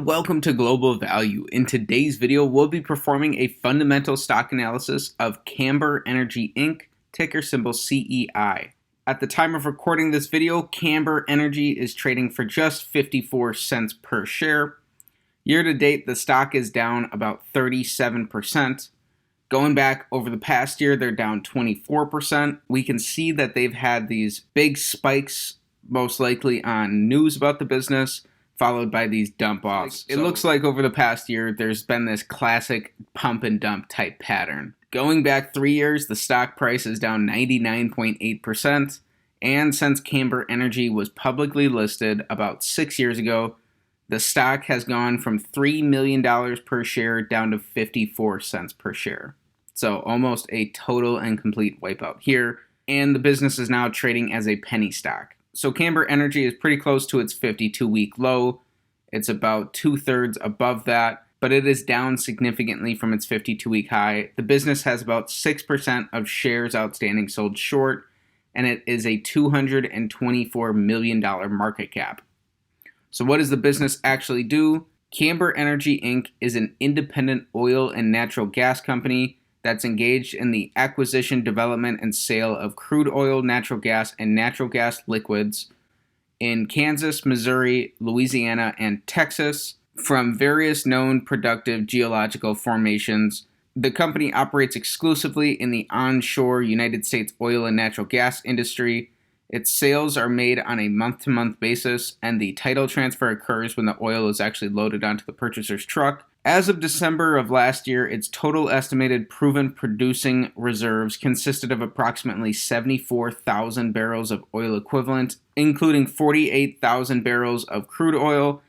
welcome to Global Value. In today's video, we'll be performing a fundamental stock analysis of Camber Energy Inc., ticker symbol CEI. At the time of recording this video, Camber Energy is trading for just 54 cents per share. Year to date, the stock is down about 37%. Going back over the past year, they're down 24%. We can see that they've had these big spikes, most likely on news about the business, followed by these dump-offs. It looks like over the past year, there's been this classic pump and dump type pattern. Going back 3 years, the stock price is down 99.8%, and since Camber Energy was publicly listed about 6 years ago, the stock has gone from $3 million per share down to 54 cents per share. So almost a total and complete wipeout here, and the business is now trading as a penny stock. So Camber Energy is pretty close to its 52-week low. It's about 2/3 above that, but it is down significantly from its 52-week high. The business has about 6% of shares outstanding sold short, and it is a $224 million market cap. So what does the business actually do? Camber Energy Inc. is an independent oil and natural gas company that's engaged in the acquisition, development, and sale of crude oil, natural gas, and natural gas liquids in Kansas, Missouri, Louisiana, and Texas from various known productive geological formations. The company operates exclusively in the onshore United States oil and natural gas industry. Its sales are made on a month-to-month basis, and the title transfer occurs when the oil is actually loaded onto the purchaser's truck. As of December of last year, its total estimated proven producing reserves consisted of approximately 74,000 barrels of oil equivalent, including 48,000 barrels of crude oil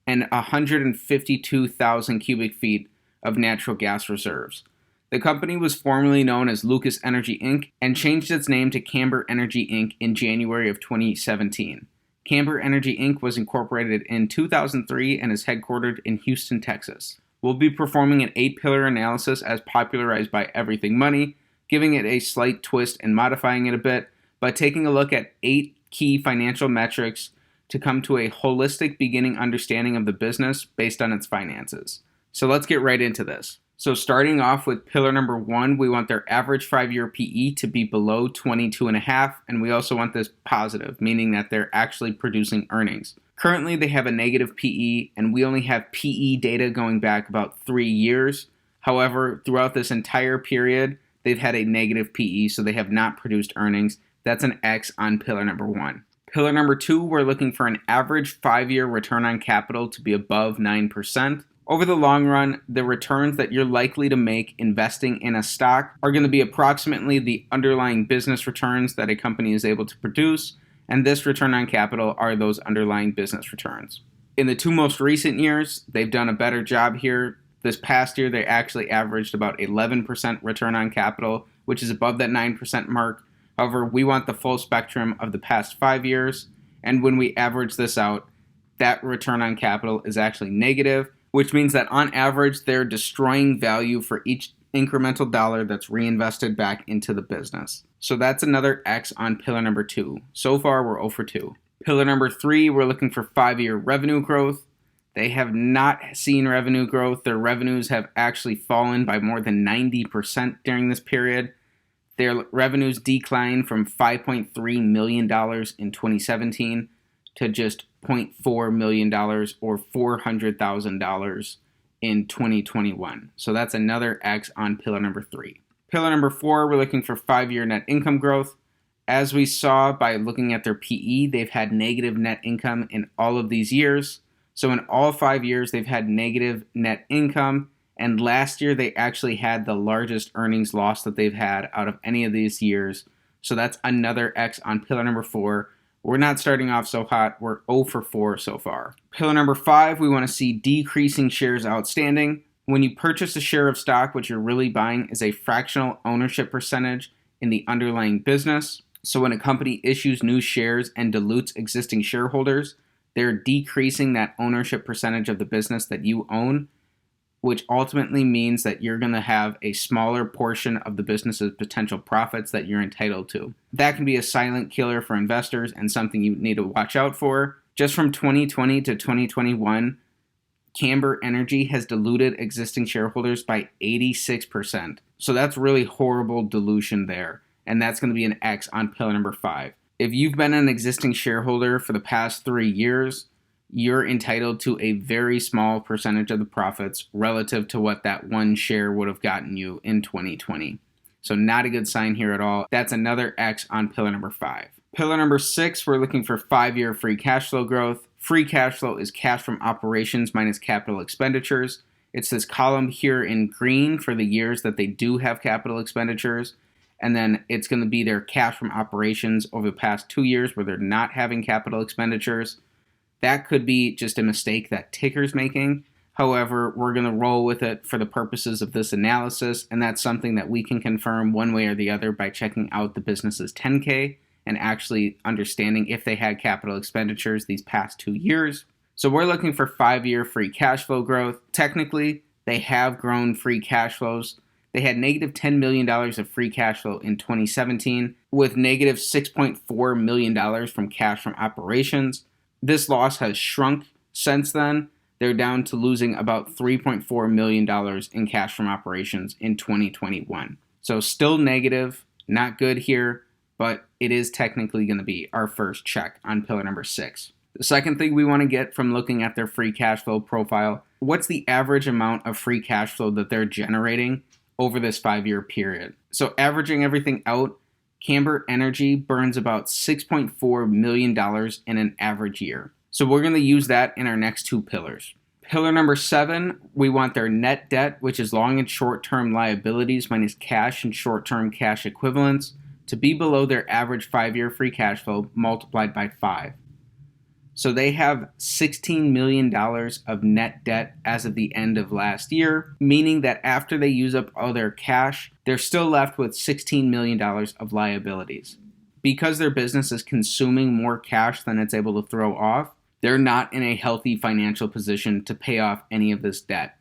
and 152,000 cubic feet of natural gas reserves. The company was formerly known as Lucas Energy Inc. and changed its name to Camber Energy Inc. in January of 2017. Camber Energy Inc. was incorporated in 2003 and is headquartered in Houston, Texas. We'll be performing an 8-pillar analysis as popularized by Everything Money, giving it a slight twist and modifying it a bit, but taking a look at 8 key financial metrics to come to a holistic beginning understanding of the business based on its finances. So let's get right into this. So starting off with pillar number 1, we want their average 5-year PE to be below 22.5, and we also want this positive, meaning that they're actually producing earnings. Currently, they have a negative PE, and we only have PE data going back about 3 years. However, throughout this entire period, they've had a negative PE, so they have not produced earnings. That's an X on pillar number 1. Pillar number 2, we're looking for an average 5-year return on capital to be above 9%. Over the long run, the returns that you're likely to make investing in a stock are going to be approximately the underlying business returns that a company is able to produce, and this return on capital are those underlying business returns. In the 2 most recent years, they've done a better job here. This past year, they actually averaged about 11% return on capital, which is above that 9% mark. However, we want the full spectrum of the past 5 years, and when we average this out, that return on capital is actually negative, which means that on average, they're destroying value for each incremental dollar that's reinvested back into the business. So that's another X on pillar number 2. So far, we're 0 for 2. Pillar number 3, we're looking for 5-year revenue growth. They have not seen revenue growth. Their revenues have actually fallen by more than 90% during this period. Their revenues declined from $5.3 million in 2017 to just $0.4 million or $400,000 in 2021. So that's another X on pillar number 3. Pillar number 4, we're looking for 5-year net income growth. As we saw by looking at their PE, they've had negative net income in all of these years. So in all 5 years, they've had negative net income. And last year, they actually had the largest earnings loss that they've had out of any of these years. So that's another X on pillar number 4. We're not starting off so hot. We're 0 for 4 so far. Pillar number 5, we want to see decreasing shares outstanding. When you purchase a share of stock, what you're really buying is a fractional ownership percentage in the underlying business. So when a company issues new shares and dilutes existing shareholders, they're decreasing that ownership percentage of the business that you own, which ultimately means that you're going to have a smaller portion of the business's potential profits that you're entitled to. That can be a silent killer for investors and something you need to watch out for. Just from 2020 to 2021, Camber Energy has diluted existing shareholders by 86%. So that's really horrible dilution there. And that's going to be an X on pillar number 5. If you've been an existing shareholder for the past 3 years, you're entitled to a very small percentage of the profits relative to what that one share would have gotten you in 2020. So not a good sign here at all. That's another X on pillar number 5. Pillar number 6, we're looking for 5-year free cash flow growth. Free cash flow is cash from operations minus capital expenditures. It's this column here in green for the years that they do have capital expenditures. And then it's going to be their cash from operations over the past 2 years where they're not having capital expenditures. That could be just a mistake that ticker's making. However, we're going to roll with it for the purposes of this analysis, and that's something that we can confirm one way or the other by checking out the business's 10K and actually understanding if they had capital expenditures these past 2 years. So we're looking for 5-year free cash flow growth. Technically, they have grown free cash flows. They had negative $10 million of free cash flow in 2017 with negative $6.4 million from cash from operations. This loss has shrunk since then. They're down to losing about $3.4 million in cash from operations in 2021. So still negative, not good here, but it is technically going to be our first check on pillar number 6. The second thing we want to get from looking at their free cash flow profile, what's the average amount of free cash flow that they're generating over this 5-year period? So averaging everything out, Camber Energy burns about $6.4 million in an average year. So we're going to use that in our next 2 pillars. Pillar number 7, we want their net debt, which is long and short-term liabilities minus cash and short-term cash equivalents, to be below their average 5-year free cash flow multiplied by 5. So they have $16 million of net debt as of the end of last year, meaning that after they use up all their cash, they're still left with $16 million of liabilities. Because their business is consuming more cash than it's able to throw off, they're not in a healthy financial position to pay off any of this debt.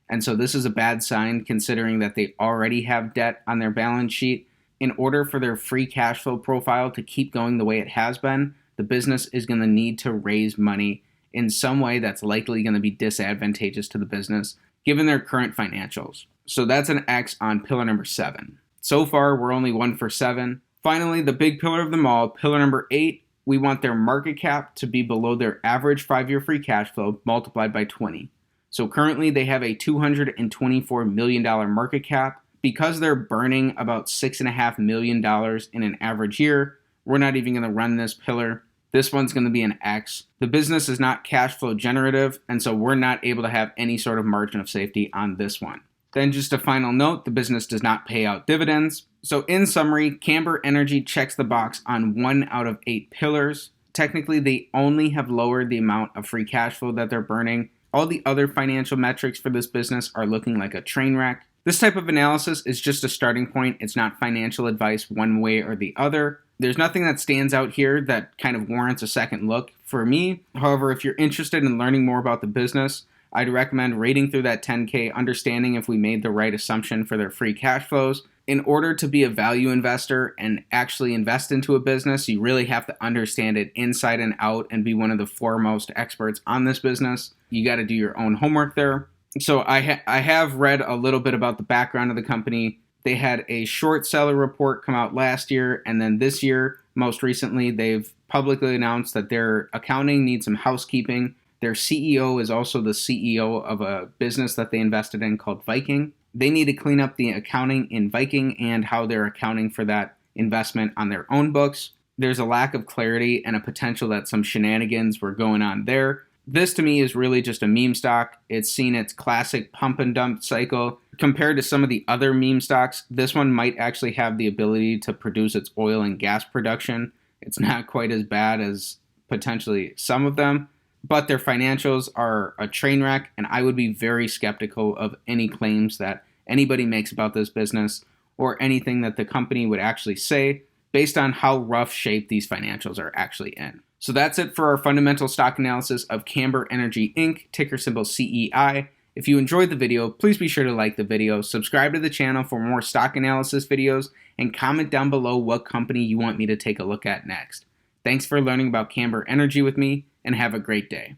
And so this is a bad sign considering that they already have debt on their balance sheet. In order for their free cash flow profile to keep going the way it has been, the business is going to need to raise money in some way that's likely going to be disadvantageous to the business given their current financials. So that's an X on pillar number 7. So far, we're only 1 for 7. Finally, the big pillar of them all, pillar number 8, we want their market cap to be below their average 5-year free cash flow multiplied by 20. So currently they have a $224 million market cap. Because they're burning about $6.5 million in an average year, we're not even going to run this pillar. This one's going to be an X. The business is not cash flow generative, and so we're not able to have any sort of margin of safety on this one. Then just a final note, the business does not pay out dividends. So in summary, Camber Energy checks the box on 1 out of 8 pillars. Technically, they only have lowered the amount of free cash flow that they're burning. All the other financial metrics for this business are looking like a train wreck. This type of analysis is just a starting point. It's not financial advice one way or the other. There's nothing that stands out here that kind of warrants a second look for me. However, if you're interested in learning more about the business, I'd recommend rating through that 10K, understanding if we made the right assumption for their free cash flows. In order to be a value investor and actually invest into a business, you really have to understand it inside and out and be one of the foremost experts on this business. You got to do your own homework there. So I have read a little bit about the background of the company. They had a short seller report come out last year, and then this year, most recently, they've publicly announced that their accounting needs some housekeeping. Their CEO is also the CEO of a business that they invested in called Viking. They need to clean up the accounting in Viking and how they're accounting for that investment on their own books. There's a lack of clarity and a potential that some shenanigans were going on there. This to me is really just a meme stock. It's seen its classic pump and dump cycle. Compared to some of the other meme stocks, this one might actually have the ability to produce its oil and gas production. It's not quite as bad as potentially some of them, but their financials are a train wreck, and I would be very skeptical of any claims that anybody makes about this business or anything that the company would actually say based on how rough shape these financials are actually in. So that's it for our fundamental stock analysis of Camber Energy Inc., ticker symbol CEI. If you enjoyed the video, please be sure to like the video, subscribe to the channel for more stock analysis videos, and comment down below what company you want me to take a look at next. Thanks for learning about Camber Energy with me, and have a great day.